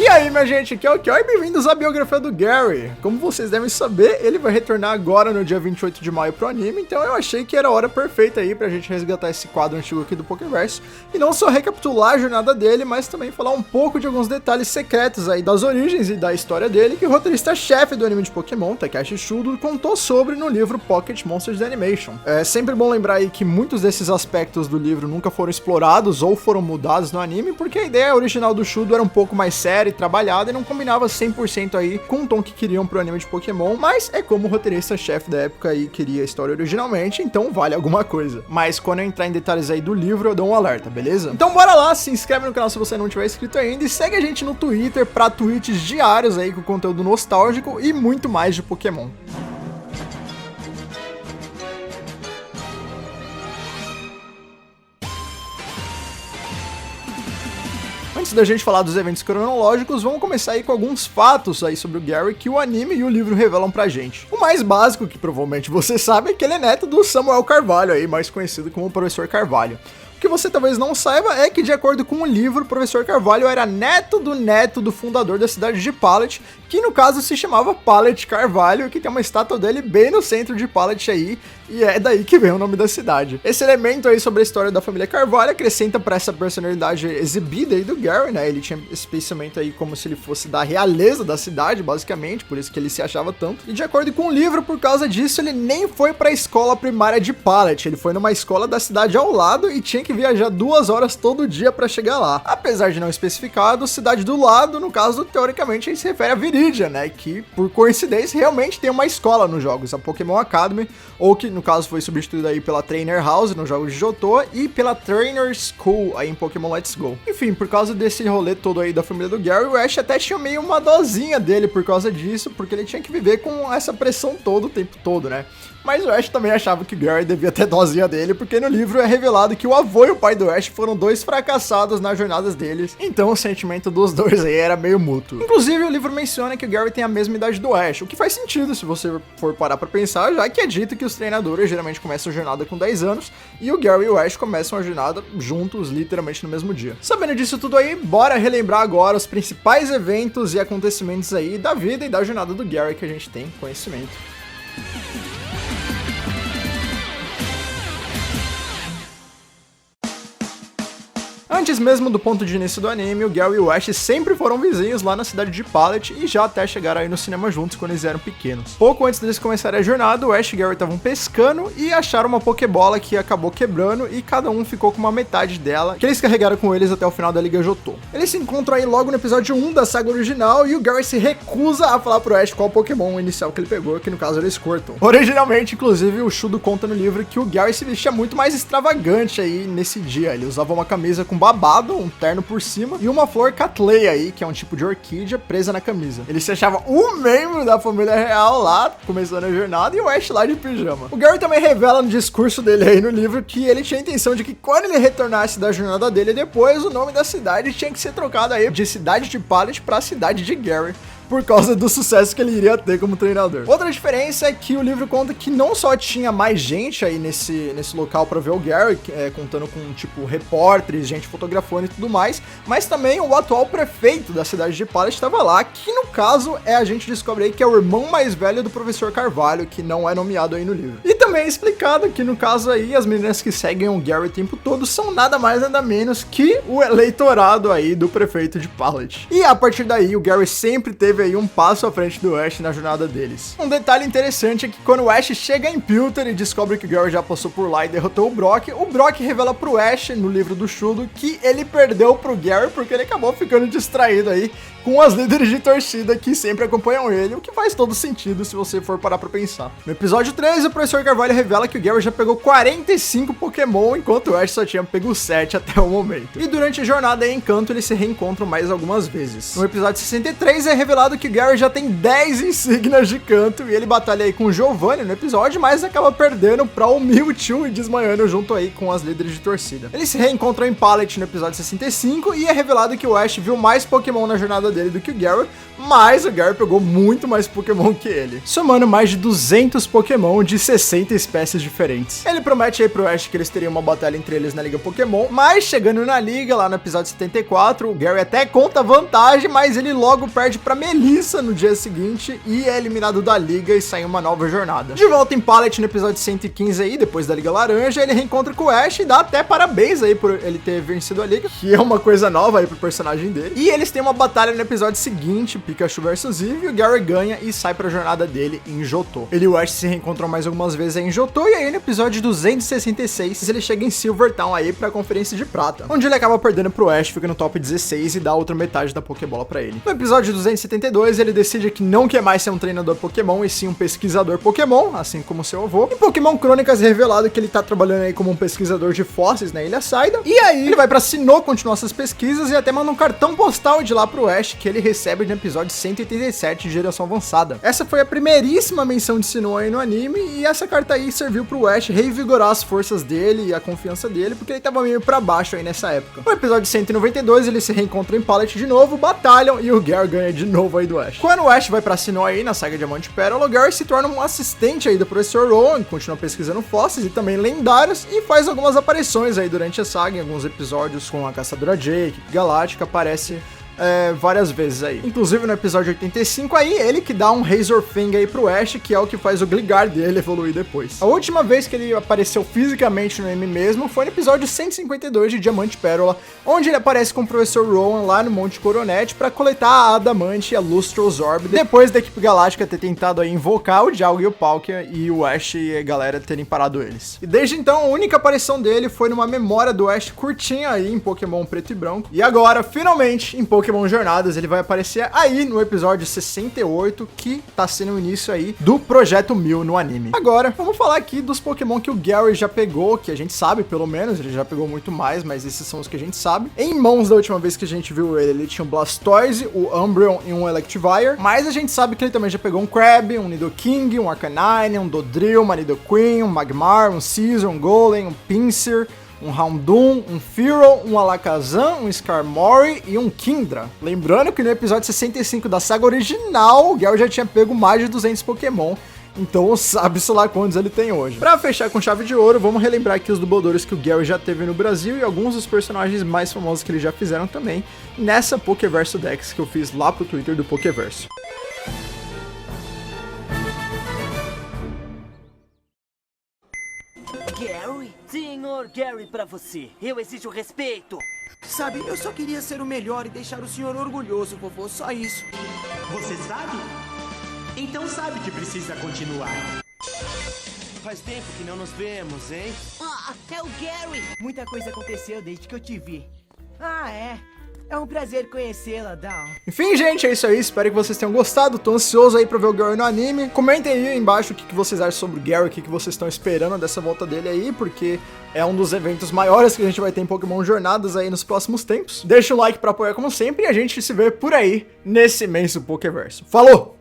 E aí, minha gente, aqui é o Kel e bem-vindos à biografia do Gary. Como vocês devem saber, ele vai retornar agora no dia 28 de maio pro anime, então eu achei que era a hora perfeita aí pra gente resgatar esse quadro antigo aqui do Pokéverse e não só recapitular a jornada dele, mas também falar um pouco de alguns detalhes secretos aí das origens e da história dele que o roteirista-chefe do anime de Pokémon, Takeshi Shudo, contou sobre no livro Pocket Monsters The Animation. É sempre bom lembrar aí que muitos desses aspectos do livro nunca foram explorados ou foram mudados no anime, porque a ideia original do Shudo era um pouco mais séria e trabalhada e não combinava 100% aí com o tom que queriam pro anime de Pokémon, mas é como o roteirista-chefe da época aí queria a história originalmente, então vale alguma coisa. Mas quando eu entrar em detalhes aí do livro, eu dou um alerta, beleza? Então bora lá, se inscreve no canal se você não tiver inscrito ainda e segue a gente no Twitter pra tweets diários aí com conteúdo nostálgico e muito mais de Pokémon. Antes da gente falar dos eventos cronológicos, vamos começar aí com alguns fatos aí sobre o Gary que o anime e o livro revelam pra gente. O mais básico, que provavelmente você sabe, é que ele é neto do Samuel Carvalho aí, mais conhecido como o Professor Carvalho. O que você talvez não saiba é que, de acordo com o livro, o Professor Carvalho era neto do fundador da cidade de Pallet, que no caso se chamava Pallet Carvalho, que tem uma estátua dele bem no centro de Pallet aí, e é daí que vem o nome da cidade. Esse elemento aí sobre a história da família Carvalho acrescenta pra essa personalidade exibida aí do Gary, né? Ele tinha esse pensamento aí como se ele fosse da realeza da cidade, basicamente, por isso que ele se achava tanto. E de acordo com o livro, por causa disso, ele nem foi pra escola primária de Pallet, ele foi numa escola da cidade ao lado e tinha que viajar 2 horas todo dia pra chegar lá. Apesar de não especificado, cidade do lado, no caso, teoricamente, se refere a Viridian, né? Que, por coincidência, realmente tem uma escola nos jogos, a Pokémon Academy, ou que, no caso, foi substituída aí pela Trainer House nos jogos de Johto e pela Trainer School aí em Pokémon Let's Go. Enfim, por causa desse rolê todo aí da família do Gary, o Ash até tinha meio uma dosinha dele por causa disso, porque ele tinha que viver com essa pressão todo o tempo todo, né? Mas o Ash também achava que o Gary devia ter dosinha dele, porque no livro é revelado que o avô e o pai do Ash foram 2 fracassados nas jornadas deles, então o sentimento dos dois aí era meio mútuo. Inclusive, o livro menciona que o Gary tem a mesma idade do Ash, o que faz sentido se você for parar pra pensar, já que é dito que os treinadores geralmente começam a jornada com 10 anos, e o Gary e o Ash começam a jornada juntos, literalmente no mesmo dia. Sabendo disso tudo aí, bora relembrar agora os principais eventos e acontecimentos aí da vida e da jornada do Gary que a gente tem conhecimento. Antes mesmo do ponto de início do anime, o Gary e o Ash sempre foram vizinhos lá na cidade de Pallet e já até chegaram aí no cinema juntos quando eles eram pequenos. Pouco antes deles começarem a jornada, o Ash e o Gary estavam pescando e acharam uma Pokébola que acabou quebrando e cada um ficou com uma metade dela, que eles carregaram com eles até o final da Liga Johto. Eles se encontram aí logo no episódio 1 da saga original e o Gary se recusa a falar pro Ash qual Pokémon inicial que ele pegou, que no caso era Squirtle. Originalmente, inclusive, o Shudo conta no livro que o Gary se vestia muito mais extravagante aí nesse dia. Ele usava uma camisa com babado, um terno por cima e uma flor Cattleya aí, que é um tipo de orquídea presa na camisa. Ele se achava um membro da família real lá, começando a jornada, e o Ash lá de pijama. O Gary também revela no discurso dele aí no livro que ele tinha a intenção de que quando ele retornasse da jornada dele depois, o nome da cidade tinha que ser trocado aí de cidade de Pallet pra cidade de Gary, por causa do sucesso que ele iria ter como treinador. Outra diferença é que o livro conta que não só tinha mais gente aí nesse local pra ver o Gary, contando com, tipo, repórteres, gente fotografando e tudo mais, mas também o atual prefeito da cidade de Pallet estava lá, que no caso a gente descobre aí que é o irmão mais velho do Professor Carvalho, que não é nomeado aí no livro. E também é explicado que no caso aí, as meninas que seguem o Gary o tempo todo são nada mais nada menos que o eleitorado aí do prefeito de Pallet. E a partir daí, o Gary sempre teve aí um passo à frente do Ash na jornada deles. Um detalhe interessante é que quando o Ash chega em Pilter e descobre que o Gary já passou por lá e derrotou o Brock revela pro Ash, no livro do Shudo, que ele perdeu pro Gary porque ele acabou ficando distraído aí com as líderes de torcida que sempre acompanham ele, o que faz todo sentido se você for parar pra pensar. No episódio 13, o Professor Carvalho revela que o Gary já pegou 45 Pokémon, enquanto o Ash só tinha pego 7 até o momento. E durante a jornada em Kanto, eles se reencontram mais algumas vezes. No episódio 63, é revelado que o Gary já tem 10 insígnias de Kanto e ele batalha aí com o Giovanni no episódio, mas acaba perdendo pra o Mewtwo e desmaiando junto aí com as líderes de torcida. Eles se reencontram em Pallet no episódio 65 e é revelado que o Ash viu mais Pokémon na jornada dele do que o Gary, mas o Gary pegou muito mais Pokémon que ele, somando mais de 200 Pokémon de 60 50 espécies diferentes. Ele promete aí pro Ash que eles teriam uma batalha entre eles na Liga Pokémon, mas chegando na Liga, lá no episódio 74, o Gary até conta vantagem, mas ele logo perde pra Melissa no dia seguinte e é eliminado da Liga e sai uma nova jornada. De volta em Pallet no episódio 115 aí, depois da Liga Laranja, ele reencontra com o Ash e dá até parabéns aí por ele ter vencido a Liga, que é uma coisa nova aí pro personagem dele. E eles têm uma batalha no episódio seguinte, Pikachu vs Eevee, o Gary ganha e sai pra jornada dele em Johto. Ele e o Ash se reencontram mais algumas vezes aí em Johto, e aí no episódio 266 ele chega em Silvertown aí pra Conferência de Prata, onde ele acaba perdendo pro Ash, fica no top 16 e dá a outra metade da Pokébola pra ele. No episódio 272 ele decide que não quer mais ser um treinador Pokémon e sim um pesquisador Pokémon, assim como seu avô. Em Pokémon Crônicas é revelado que ele tá trabalhando aí como um pesquisador de fósseis na Ilha Saida, e aí ele vai pra Sinnoh continuar essas pesquisas e até manda um cartão postal de lá pro Ash que ele recebe no episódio 187 de Geração Avançada. Essa foi a primeiríssima menção de Sinnoh aí no anime, e essa carta aí serviu pro Ash revigorar as forças dele e a confiança dele, porque ele tava meio pra baixo aí nessa época. No episódio 192 eles se reencontram em Pallet de novo, batalham e o Gary ganha de novo aí do Ash. Quando o Ash vai pra Sinnoh aí na saga Diamante e Pérola, o Gary se torna um assistente aí do Professor Rowan, continua pesquisando fósseis e também lendários, e faz algumas aparições aí durante a saga, em alguns episódios com a Caçadora Jake, Galáctica, aparece várias vezes aí. Inclusive no episódio 85 aí, ele que dá um Razor Fang aí pro Ash, que é o que faz o Gligar dele evoluir depois. A última vez que ele apareceu fisicamente no anime mesmo foi no episódio 152 de Diamante e Pérola, onde ele aparece com o Professor Rowan lá no Monte Coronet para coletar a Adamante e a Lustrous Orb, depois da equipe galáctica ter tentado aí invocar o Dialga e o Palkia e o Ash e a galera terem parado eles. E desde então, a única aparição dele foi numa memória do Ash curtinha aí em Pokémon Preto e Branco. E agora, finalmente, em Pokémon Jornadas, ele vai aparecer aí no episódio 68, que tá sendo o início aí do Projeto 1000 no anime. Agora, vamos falar aqui dos Pokémon que o Gary já pegou, que a gente sabe, pelo menos, ele já pegou muito mais, mas esses são os que a gente sabe. Em mãos da última vez que a gente viu ele tinha um Blastoise, o Umbreon e um Electivire, mas a gente sabe que ele também já pegou um Crabbe, um Nidoking, um Arcanine, um Dodrio, uma Nidoqueen, um Magmar, um Scizor, um Golem, um Pinsir, um Houndoom, um Fearow, um Alakazam, um Skarmory e um Kingdra. Lembrando que no episódio 65 da saga original, o Gary já tinha pego mais de 200 Pokémon, então sabe-se lá quantos ele tem hoje. Pra fechar com chave de ouro, vamos relembrar aqui os dubladores que o Gary já teve no Brasil e alguns dos personagens mais famosos que eles já fizeram também, nessa Pokéverso Dex que eu fiz lá pro Twitter do Pokéverso. Gary? Senhor Gary, pra você. Eu exijo respeito. Sabe, eu só queria ser o melhor e deixar o senhor orgulhoso, vovô, só isso. Você sabe? Então sabe que precisa continuar. Faz tempo que não nos vemos, hein? Ah, é o Gary! Muita coisa aconteceu desde que eu te vi. Ah, é. É um prazer conhecê-la, Dawn. Enfim, gente, é isso aí. Espero que vocês tenham gostado. Tô ansioso aí pra ver o Gary no anime. Comentem aí embaixo o que vocês acham sobre o Gary, o que vocês estão esperando dessa volta dele aí, porque é um dos eventos maiores que a gente vai ter em Pokémon Jornadas aí nos próximos tempos. Deixa o like pra apoiar como sempre e a gente se vê por aí nesse imenso Pokéverso. Falou!